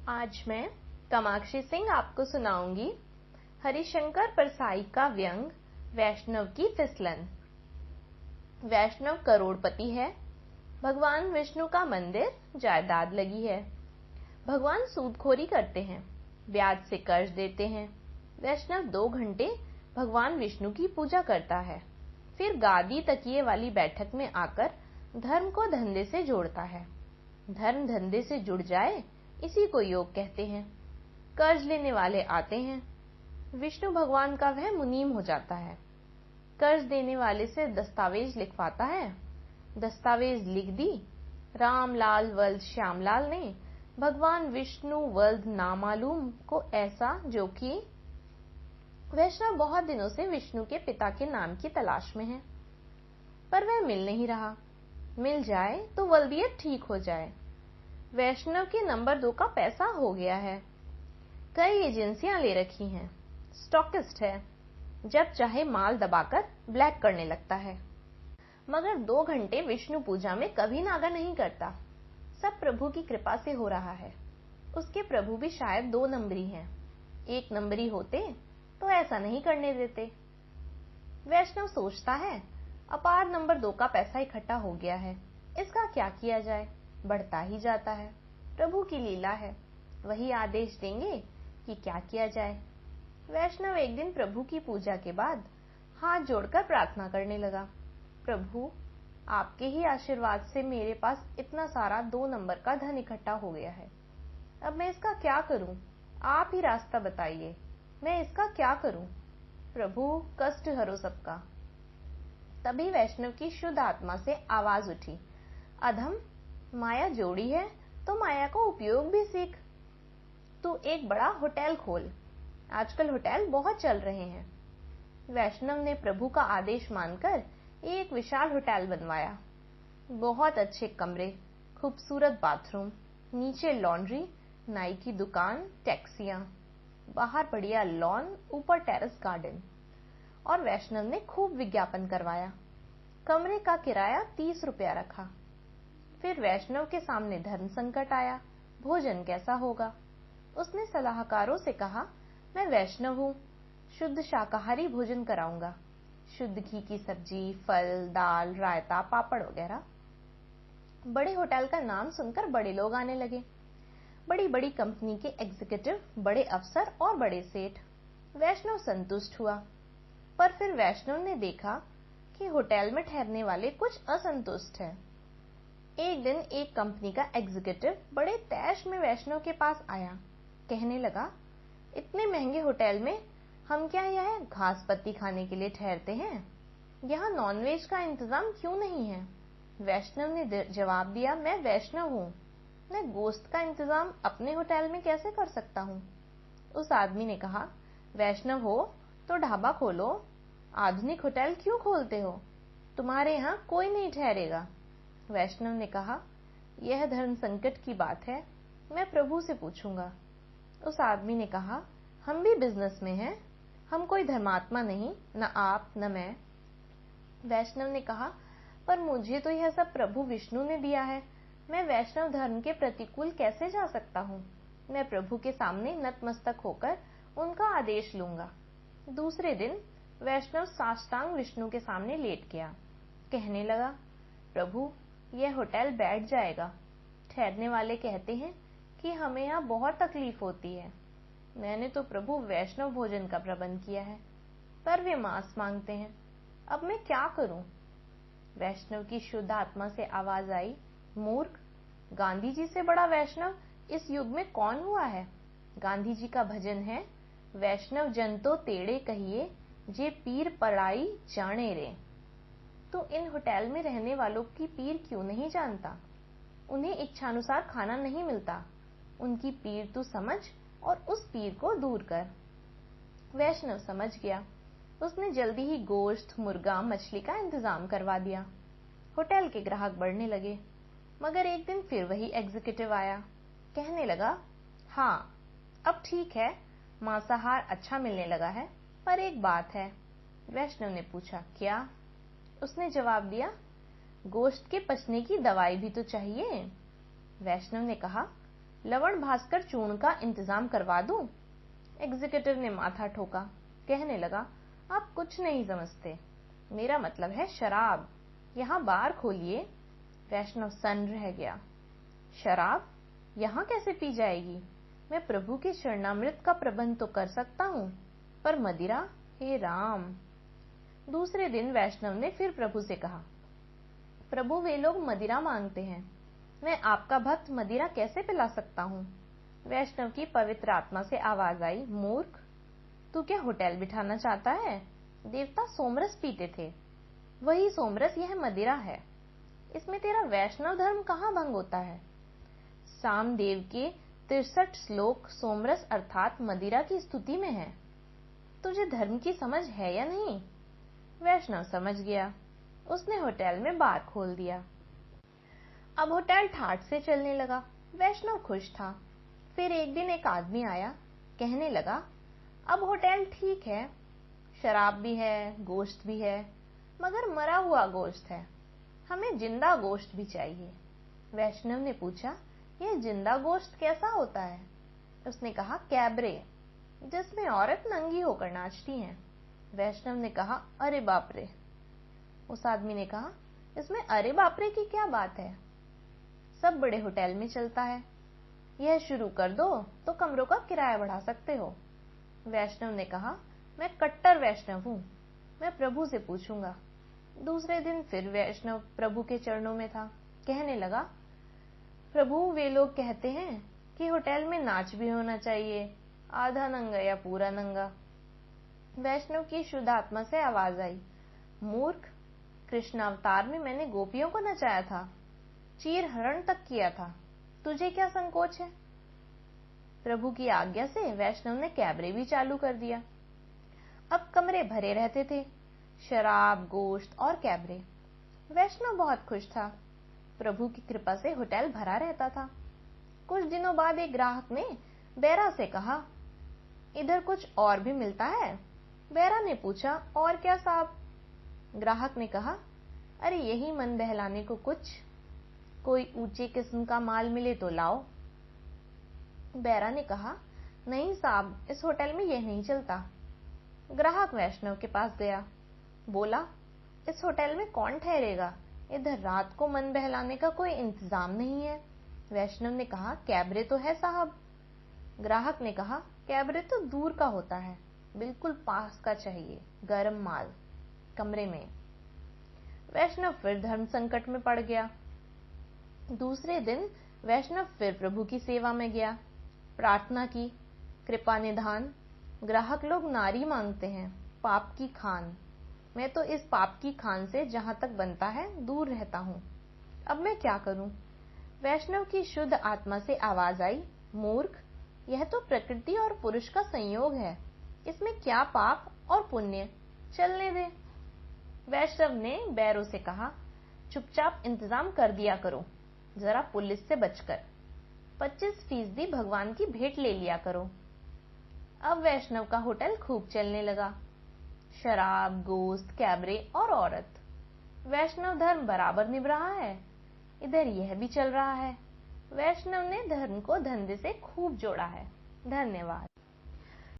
आज मैं कामाक्षी सिंह आपको सुनाऊंगी हरिशंकर परसाई का व्यंग वैष्णव की फिसलन। वैष्णव करोड़पति है, भगवान विष्णु का मंदिर जायदाद लगी है। भगवान सूदखोरी करते हैं, ब्याज से कर्ज देते हैं। वैष्णव 2 घंटे भगवान विष्णु की पूजा करता है, फिर गादी तकिए वाली बैठक में आकर धर्म को धंधे से जोड़ता है। धर्म धंधे से जुड़ जाए, इसी को योग कहते हैं। कर्ज लेने वाले आते हैं, विष्णु भगवान का वह मुनीम हो जाता है। कर्ज देने वाले से दस्तावेज लिखवाता है, दस्तावेज लिख दी। रामलाल वल्द श्यामलाल ने भगवान विष्णु वल्द नामालूम को ऐसा, जो कि वैष्णव बहुत दिनों से विष्णु के पिता के नाम की तलाश में है, पर वह मिल नहीं रहा। मिल जाए तो वल्दियत ठीक हो जाए। वैष्णव के नंबर 2 का पैसा हो गया है, कई एजेंसियां ले रखी हैं, स्टॉकिस्ट है, जब चाहे माल दबाकर ब्लैक करने लगता है। मगर 2 घंटे विष्णु पूजा में कभी नागा नहीं करता। सब प्रभु की कृपा से हो रहा है। उसके प्रभु भी शायद 2 नंबरी हैं। 1 नंबरी होते तो ऐसा नहीं करने देते। वैष्णव सोचता है, अपार नंबर 2 का पैसा इकट्ठा हो गया है, इसका क्या किया जाए। बढ़ता ही जाता है। प्रभु की लीला है, वही आदेश देंगे कि क्या किया जाए। वैष्णव एक दिन प्रभु की पूजा के बाद हाथ जोड़कर प्रार्थना करने लगा, प्रभु, आपके ही आशीर्वाद से मेरे पास इतना सारा 2 नंबर का धन इकट्ठा हो गया है। अब मैं इसका क्या करूं? आप ही रास्ता बताइए, मैं इसका क्या करूं? प्रभु, कष्ट हरो सबका। तभी वैष्णव की शुद्ध आत्मा से आवाज उठी, अधम, माया जोड़ी है तो माया को उपयोग भी सीख। तू एक बड़ा होटल खोल, आजकल होटल बहुत चल रहे हैं। वैष्णव ने प्रभु का आदेश मानकर एक विशाल होटल बनवाया। बहुत अच्छे कमरे, खूबसूरत बाथरूम, नीचे लॉन्ड्री, नाई की दुकान, टैक्सियां, बाहर बढ़िया लॉन, ऊपर टेरेस गार्डन। और वैष्णव ने खूब विज्ञापन करवाया। कमरे का किराया 30 रुपया रखा। फिर वैष्णव के सामने धर्म संकट आया, भोजन कैसा होगा। उसने सलाहकारों से कहा, मैं वैष्णव हूँ, शुद्ध शाकाहारी भोजन कराऊंगा, शुद्ध घी की सब्जी, फल, दाल, रायता, पापड़ वगैरह। बड़े होटल का नाम सुनकर बड़े लोग आने लगे, बड़ी बड़ी कंपनी के एग्जीक्यूटिव, बड़े अफसर और बड़े सेठ। वैष्णव संतुष्ट हुआ, पर फिर वैष्णव ने देखा कि होटल में ठहरने वाले कुछ असंतुष्ट हैं। एक दिन एक कंपनी का एग्जीक्यूटिव बड़े तैश में वैष्णव के पास आया, कहने लगा, इतने महंगे होटल में हम क्या यह घास पत्ती खाने के लिए ठहरते हैं? यहाँ नॉनवेज का इंतजाम क्यों नहीं है? वैष्णव ने जवाब दिया, मैं वैष्णव हूँ, मैं गोश्त का इंतजाम अपने होटल में कैसे कर सकता हूँ? उस आदमी ने कहा, वैष्णव हो तो ढाबा खोलो, आधुनिक होटल क्यों खोलते हो? तुम्हारे यहाँ कोई नहीं ठहरेगा। वैष्णव ने कहा, यह धर्म संकट की बात है, मैं प्रभु से पूछूंगा। उस आदमी ने कहा, हम भी बिजनेस में हैं, हम कोई धर्मात्मा नहीं, न आप न मैं। वैष्णव ने कहा, पर मुझे तो यह सब प्रभु विष्णु ने दिया है, मैं वैष्णव धर्म के प्रतिकूल कैसे जा सकता हूँ? मैं प्रभु के सामने नतमस्तक होकर उनका आदेश लूंगा। दूसरे दिन वैष्णव साष्टांग विष्णु के सामने लेट गया, कहने लगा, प्रभु, यह होटल बैठ जाएगा। ठहरने वाले कहते हैं कि हमें यहाँ बहुत तकलीफ होती है। मैंने तो प्रभु वैष्णव भोजन का प्रबंध किया है, पर वे मांस मांगते हैं, अब मैं क्या करूं? वैष्णव की शुद्ध आत्मा से आवाज आई, मूर्ख, गांधी जी से बड़ा वैष्णव इस युग में कौन हुआ है? गांधी जी का भजन है, वैष्णव जन तो तेड़े कहिए, जे पीर पड़ाई जाने रे। तो इन होटल में रहने वालों की पीर क्यों नहीं जानता? उन्हें इच्छानुसार खाना नहीं मिलता, उनकी पीर तू समझ और उस पीर को दूर कर। वैष्णव समझ गया। उसने जल्दी ही गोश्त, मुर्गा, मछली का इंतजाम करवा दिया। होटल के ग्राहक बढ़ने लगे। मगर एक दिन फिर वही एग्जीक्यूटिव आया, कहने लगा, हाँ, अब ठीक है, मांसाहार अच्छा मिलने लगा है, पर एक बात है। वैष्णव ने पूछा, क्या? उसने जवाब दिया, गोश्त के पचने की दवाई भी तो चाहिए। वैष्णव ने कहा, लवण भास्कर चूर्ण का इंतजाम करवा दूं? एग्जीक्यूटिव ने माथा ठोका। कहने लगा, आप कुछ नहीं समझते। मेरा मतलब है शराब। यहाँ बार खोलिए। वैष्णव सन्न रह गया। शराब यहाँ कैसे पी जाएगी? मैं प्रभु के चरणामृत का प्रबंध तो कर सकता हूँ, पर मदिरा, हे राम। दूसरे दिन वैष्णव ने फिर प्रभु से कहा, प्रभु वे लोग मदिरा मांगते हैं, मैं आपका भक्त मदिरा कैसे पिला सकता हूँ? वैष्णव की पवित्र आत्मा से आवाज आई, मूर्ख, तू क्या होटल बिठाना चाहता है? देवता सोमरस पीते थे, वही सोमरस यह मदिरा है। इसमें तेरा वैष्णव धर्म कहाँ भंग होता है? सामदेव के 63 श्लोक सोमरस अर्थात मदिरा की स्तुति में है। तुझे धर्म की समझ है या नहीं? वैष्णव समझ गया। उसने होटल में बार खोल दिया। अब होटल ठाठ से चलने लगा। वैष्णव खुश था। फिर एक दिन एक आदमी आया। कहने लगा, अब होटल ठीक है, शराब भी है, गोश्त भी है, मगर मरा हुआ गोश्त है। हमें जिंदा गोश्त भी चाहिए। वैष्णव ने पूछा, यह जिंदा गोश्त कैसा होता है? उसने कहा, कैबरे, जिसमें औरत नंगी होकर नाचती हैं। वैष्णव ने कहा, अरे बाप रे। उस आदमी ने कहा, इसमें अरे बाप रे की क्या बात है? सब बड़े होटल में चलता है। यह शुरू कर दो तो कमरों का किराया बढ़ा सकते हो। वैष्णव ने कहा, मैं कट्टर वैष्णव हूँ, मैं प्रभु से पूछूंगा। दूसरे दिन फिर वैष्णव प्रभु के चरणों में था। कहने लगा, प्रभु वे लोग कहते हैं कि होटल में नाच भी होना चाहिए, आधा नंगा या पूरा नंगा। वैष्णव की शुद्ध आत्मा से आवाज आई, मूर्ख, कृष्ण अवतार में मैंने गोपियों को नचाया था, चीर हरण तक किया था, तुझे क्या संकोच है? प्रभु की आज्ञा से वैष्णव ने कैबरे भी चालू कर दिया। अब कमरे भरे रहते थे, शराब, गोश्त और कैबरे। वैष्णव बहुत खुश था। प्रभु की कृपा से होटल भरा रहता था। कुछ दिनों बाद एक ग्राहक ने बैरा से कहा, इधर कुछ और भी मिलता है? बैरा ने पूछा, और क्या साहब? ग्राहक ने कहा, अरे यही मन बहलाने को कुछ, कोई ऊंचे किस्म का माल मिले तो लाओ। बैरा ने कहा, नहीं साहब, इस होटल में यह नहीं चलता। ग्राहक वैष्णव के पास गया, बोला, इस होटल में कौन ठहरेगा? इधर रात को मन बहलाने का कोई इंतजाम नहीं है। वैष्णव ने कहा, कैबरे तो है साहब। ग्राहक ने कहा, कैबरे तो दूर का होता है, बिल्कुल पास का चाहिए, गर्म माल, कमरे में। वैष्णव फिर धर्म संकट में पड़ गया। दूसरे दिन वैष्णव फिर प्रभु की सेवा में गया, प्रार्थना की, कृपा निधान। ग्राहक लोग नारी मांगते हैं, पाप की खान। मैं तो इस पाप की खान से जहां तक बनता है दूर रहता हूँ। अब मैं क्या करूं? वैष्णव की शुद्ध आत्मा से आवाज आई, मूर्ख, यह तो प्रकृति और पुरुष का संयोग है, इसमें क्या पाप और पुण्य, चलने दे। वैष्णव ने बैरों से कहा, चुपचाप इंतजाम कर दिया करो, जरा पुलिस से बचकर। 25% भगवान की भेंट ले लिया करो। अब वैष्णव का होटल खूब चलने लगा, शराब, गोश्त, कैबरे और औरत। वैष्णव धर्म बराबर निभ रहा है, इधर यह भी चल रहा है। वैष्णव ने धर्म को धंधे से खूब जोड़ा है। धन्यवाद।